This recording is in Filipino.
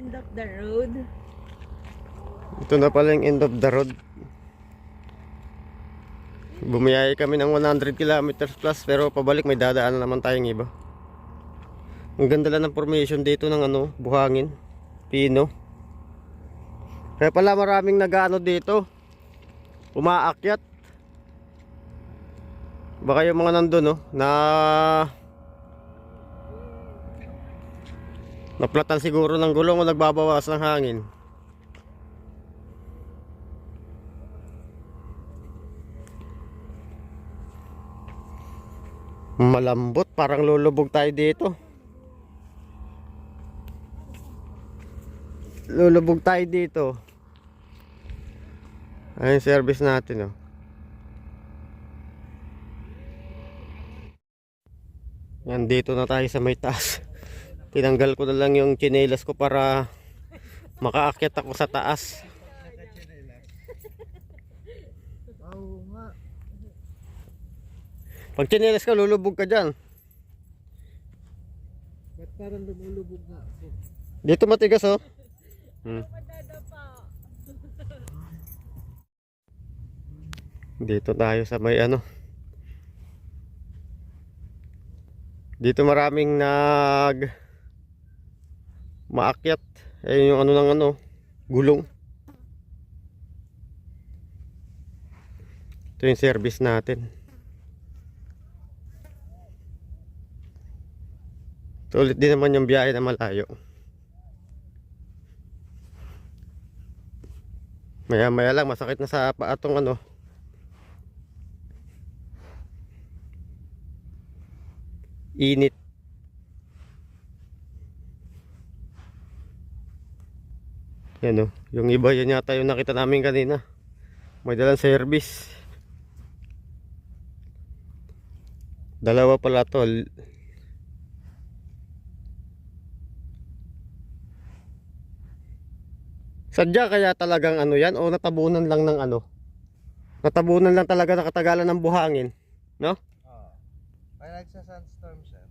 end of the road. Ito na pala yung end of the road. Bumiyay kami ng 100 kilometers plus, pero pabalik may dadaan naman tayong iba. Ang ganda lang ng formation dito ng ano, buhangin, pino. Kaya pala maraming nag-ano dito, umaakyat. Baka yung mga nandun, no, na naplatan siguro ng gulong o nagbabawas ng hangin. Malambot, parang lulubog tayo dito. Lulubog tayo dito. Ayun service natin, oh. Yan, dito na tayo sa may taas. Tinanggal ko na lang yung tsinelas ko para makaakyat ako sa taas. Pag tsinelas ka, lulubog ka dyan. Ba't parang lumulubog na ako? Dito matigas, oh. Dito tayo sa may ano. Dito maraming maakyat. Ayun yung ano ng ano, gulong. Ito yung service natin. Ulit din naman yung biyahe na malayo. Maya maya lang masakit na sa paatong ano. Init. Yan, oh. Yung iba yan yata yung nakita namin kanina. May dalang service. Dalawa pala to. Sadya kaya talagang ano yan, o natabunan lang ng ano? Natabunan lang talaga na katagalan ng buhangin, no? Oo. Kaya nagsa-sandstorm siya.